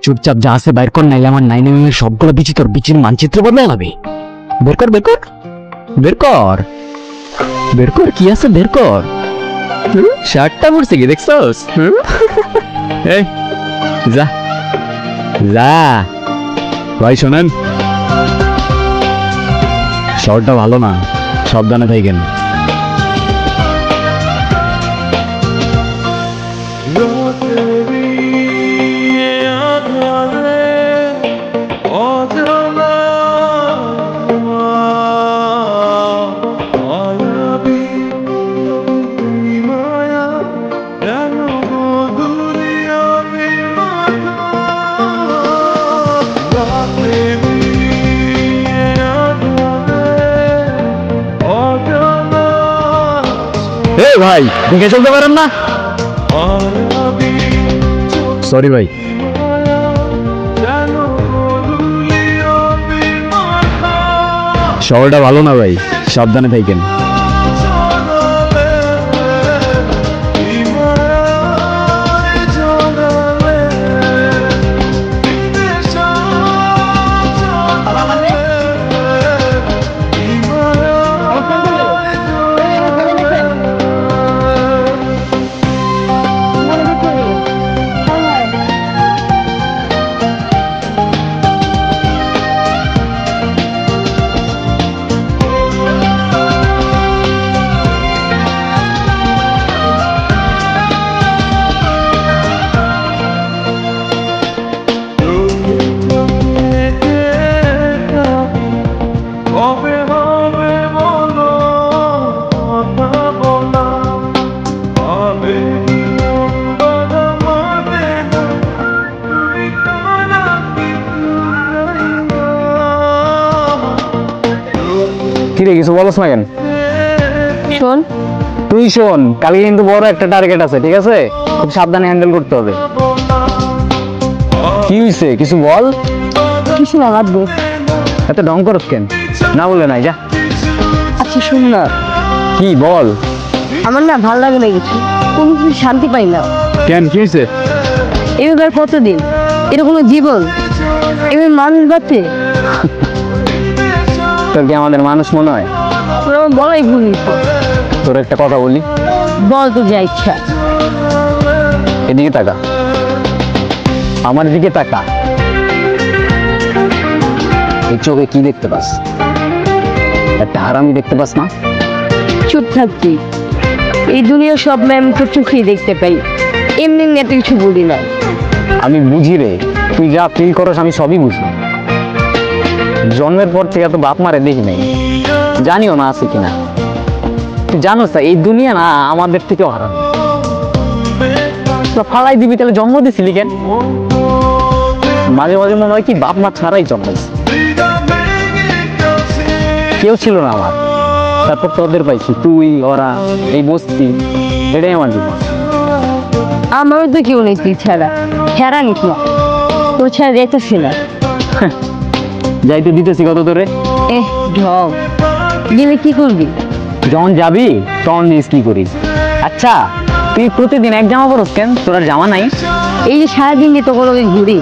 চুপচাপ যা আছে বাইর কর, নাইলে আমার 9mm এর সবগুলো বিচি তোর বিচির মানচিত্র বদলে যাবে। বের কর বের কর বের কর বের কর, কি আছে বের কর। শার্টটা পড়ছে কি দেখছস? এই যা যা। ভাই শোনেন, শর্টটা ভালো না, সাবধানে থাকেন। ভাই দেখে চলতে পারেন না? সরি ভাই। শহরটা ভালো না ভাই, সাবধানে থাকেন। কিরে কিছু বলছ না কেন? শোন, তুই শোন, কালকে কিন্তু বড় একটা টার্গেট আছে, ঠিক আছে? খুব সাবধানে হ্যান্ডেল করতে হবে। কি হয়েছে কিছু বল। কিছু না, লাগবে। এত ঢং করছ কেন? না বলে নাই, যা। আচ্ছা শোন না, কি বল। আমার না ভালো লাগে না কিছু, কোনো কিছু শান্তি পাই না। কেন, কি হয়েছে? এবার কতদিন এরকম জীবন, এবার মানুষ বাঁচে। তোর কি আমাদের মানুষ মনে হয়? তোর আমার বলাই ভুল। তোর একটা কথা বলি, বল তোর যা ইচ্ছা। এদিকে তাকা, আমার দিকে তাকা। এই চোখে কি দেখতে পাস? একটা হারামি দেখতে পাস না? চুপ থাকতি, এই দুনিয়া সব ম্যাম তোর চোখেই দেখতে পাই, এমনি এমনি এত কিছু বলি না। আমি বুঝি রে, তুই যা ফিল করস আমি সবই বুঝি। জন্মের পর থেকে তো বাপ মারে দেখি নাই, জানিও না আছে কিনা। তুই জানোস না এই দুনিয়া না আমাদের থেকেও হারানো। ফালাই দিবি তাহলে জন্ম দিছিলি কেন? মাঝে মাঝে মনে হয় কি বাপ মা ছাড়াই জন্মাইছে, কেউ ছিল না আমার। তারপর তোদের পাইছি, তুই ওরা এই বস্তি, এটাই আমার জীবন। আমারও তো কেউ নেই তুই ছাড়া, হেরা নিস না, তোর ছাড়া যেতেছি না। যাইতে দিতেছি কত তোরে। ঢং গেলে কি করবি? যখন যাবি তখন জিনিস কি করিস। আচ্ছা তুই প্রতিদিন এক জামা পরস কেন? তোর আর জামা নাই? এই যে সারাদিন যে তোকে ঘুরি,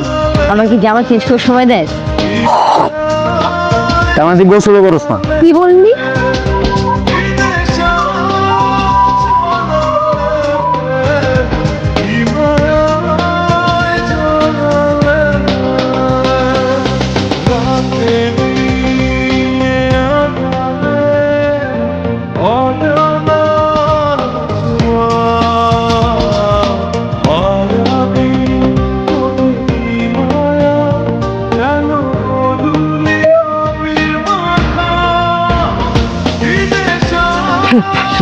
আমার কি জামা চেঞ্জ করার সময় দেয়? তার মানে তুই গোসল করস না? কি বললি?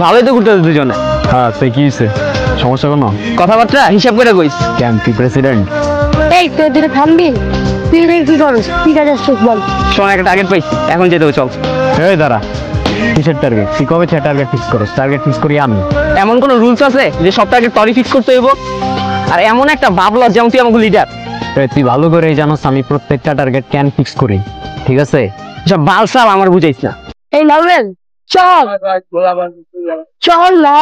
ভালোই তো ঘুরতে দুজনে। হ্যাঁ তুই কি হয়েছে, সমস্যা কোনো? কথাবার্তা হিসাব করে কইস। কেন তুই প্রেসিডেন্ট? এই তোর দিকে থামবি? তুই কি করছিস? ঠিক আছে বল। শোন, একটা টার্গেট পাইছি, এখন যেতে হবে, চল। এই দাঁড়া, কিসের টার্গেট? তুই কবে থেকে টার্গেট ফিক্স করছ? টার্গেট ফিক্স করি আমি? এমন কোন রুলস আছে যে সব টার্গেট তোরই ফিক্স করতে হইব? আর এমন একটা ভাবলা যেমন তুই আমাকে লিডার। তুই ভালো করেই জানোস আমি প্রত্যেকটা টার্গেট কেন ফিক্স করি, ঠিক আছে? সব বালসাল আমার বুঝাইছ না। এই নামেন, চল চল না।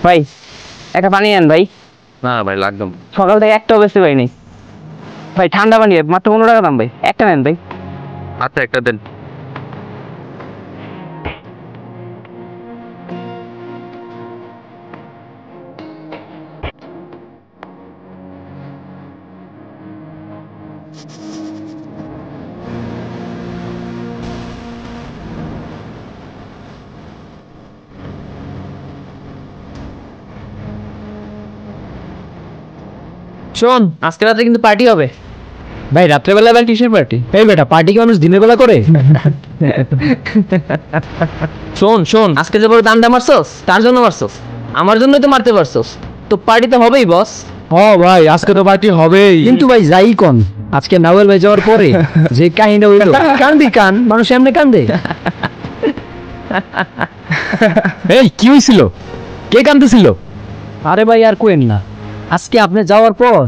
ভাই একটা পানি আন ভাই। না ভাই লাগবে না। সকাল থেকে একটাও বেশি পাইনি ভাই। ঠান্ডা পানি মাত্র 15 টাকা দাম ভাই। একটা নেন ভাই। আচ্ছা একটা দেন। শোন, আজকে রাতে কিন্তু পার্টি হবে। ভাই রাত্রেবেলা আবার কিসের পার্টি? এই বেটা পার্টি কি মানুষ দিনের বেলা করে? শোন শোন, আজকে যে বড় দামটা মারছস তার জন্য মারছস, আমার জন্যই তো মারতে পারছস। তো পার্টি তো হবেই বস। ভাই আজকে তো পার্টি হবেই, কিন্তু ভাই যাই কোন আজকে নাওয়েল ভাই যাওয়ার পরে যে কাহিনীটা হইলো, কান্দি কান মানুষ এমনি কান্দে। এই কি হইছিল? কে কান্দতেছিল? আরে ভাই আর কোয়েন না, আজকে আপনি যাওয়ার পর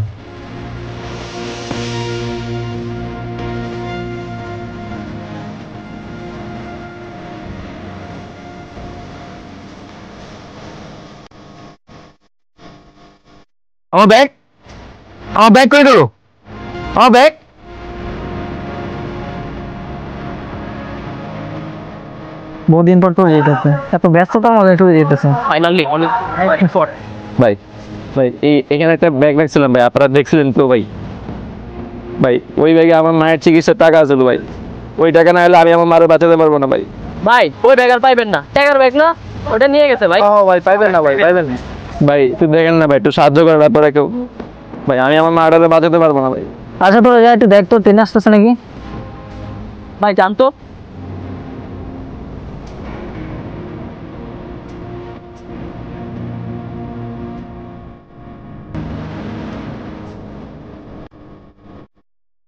আমার ব্যাগ করে দিল। আমার ব্যাগ বহুদিন পর তো যেতেছে, এত ব্যস্ততার মধ্যে একটু যেতেছে ফাইনালি অনেক পর। ভাই ভাই এখানে একটা ব্যাগ রাখছিলাম ভাই, আপনারা দেখছিলেন তো ভাই। ভাই ওই ব্যাগে আমার মায়ের চিকিৎসার টাকা আছে তো ভাই, ওই টাকা না হলে আমি আমার মারে বাঁচাতে পারবো না ভাই। ভাই ওই ব্যাগ আর পাইবেন না, টাকার ব্যাগ না, ওটা নিয়ে গেছে ভাই। ভাই পাইবেন না ভাই, পাইবেন না ভাই, একটু দেখেন না ভাই, একটু সাহায্য করার ব্যাপারে কেউ। ভাই আমি আমার মাটাতে বাঁচাতে পারবো না ভাই। আচ্ছা তো যা একটু দেখ তো, ট্রেন আসতেছে নাকি। ভাই জানতো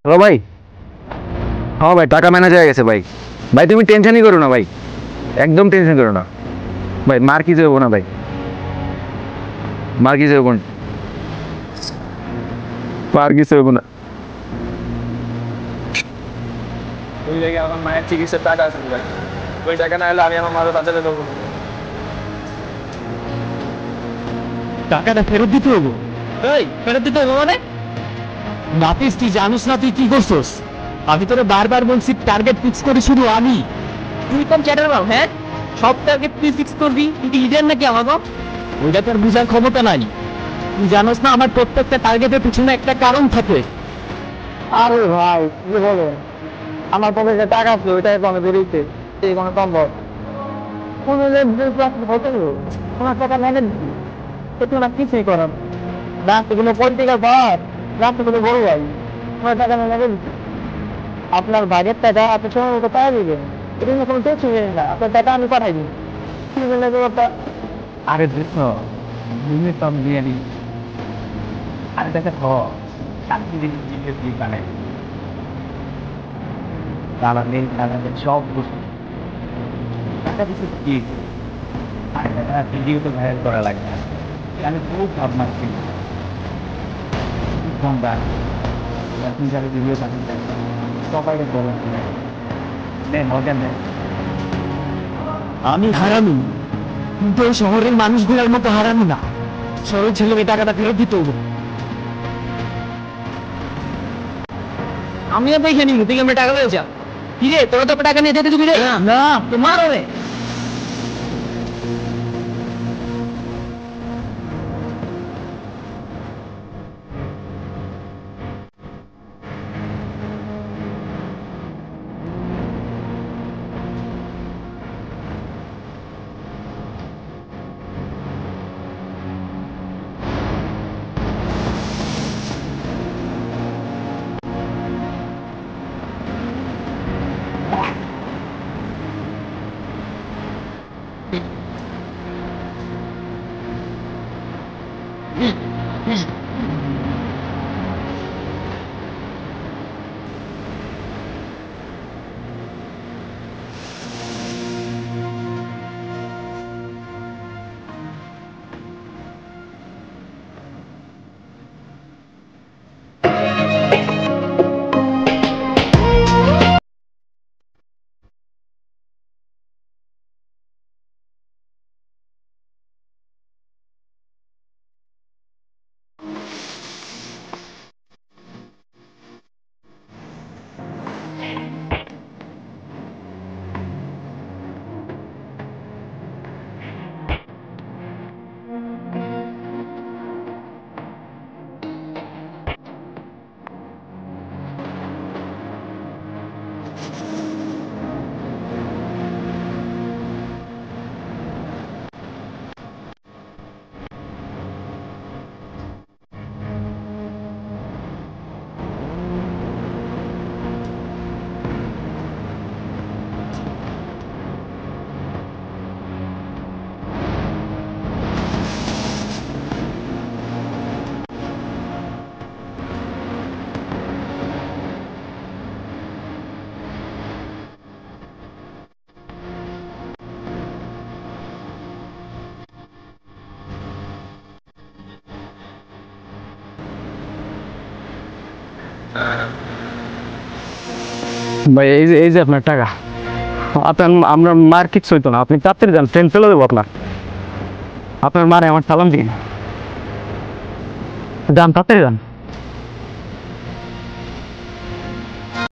হ্যালো ভাই। হ্যাঁ ভাই টাকা ম্যানেজ হয়ে গেছে ভাই। ভাই তুমি টেনশনই করো না ভাই, একদম টেনশন করো না ভাই। মার কি যাবো না ভাই, মার কি যাবো না, মার কি যাবো না। ওই জায়গায় আমার মায়ের চিকিৎসার টাকা আছে ভাই, ওই টাকা না হলে আমি আমার মারে বাঁচাতে পারবো না। টাকাটা ফেরত দিতে হবো? এই ফেরত দিতে হবে মানে? নাতিস তুই জানিস না তুই কি করছস? আমি তোরে বারবার বলছি টার্গেট ফিক্স করি শুধু আমি। তুই কম চ্যাটার বাল, হ্যাঁ সব টার্গেট তুই ফিক্স করবি, তুই কি লিডার নাকি আমাকে? ওইটা তোর বুঝার ক্ষমতা নাই। তুই জানোস না আমার প্রত্যেকটা টার্গেটের পিছনে একটা কারণ থাকে। আরে ভাই কি বলে, আমার পকেটে যে টাকা ছিল ওইটাই কমে বেরিয়েছে, এই কোনো সম্ভব কোনো হোটেল ওনার টাকা মেনে দিচ্ছি, সেটা ওনার কিছুই করার না। কোনো পলিটিক্যাল পাওয়ার রাস্তা কোনো বড় ভাই, ওনার টাকা মেনে দিচ্ছি। আপনার ভাইয়ের টাকা আপনি সময় মতো পাওয়া দিবেন, এটা নিয়ে কোনো টেনশন নেই না, আপনার টাকা আমি পাঠাই দিই। আরে দেখো তুমি তো দিয়ে নি, আরে দেখো চাকরি দিয়ে দিয়ে কানে তারা নেই, তারা সব বুঝে টাকা কিছু কি আর টাকা ভিডিও তো ভাইরাল করা লাগে না। আমি খুব ভাবনা করি সোমবার আপনি যারা ভিডিও পাঠান সবাইকে বলেন নেন মজা নেন। আমি হারামি, কিন্তু ওই শহরের মানুষগুলোর মতো হারামি না। শহরের ছেলেকে টাকাটা ফেরত দিতে হবে। আমিও দেখে নিব, তুই আমরা টাকা পেয়েছ কি রে? তোরা তো টাকা নিয়ে যেতে দিবি রে? না তোমার হবে। ভাই এই যে আপনার টাকা, আপনার আমরা মার কিচ্ছু হইতো না, আপনি তাড়াতাড়ি যান, ট্রেন ফেলে দেবো আপনার মারে আমার সালাম দিন, যান তাড়াতাড়ি যান।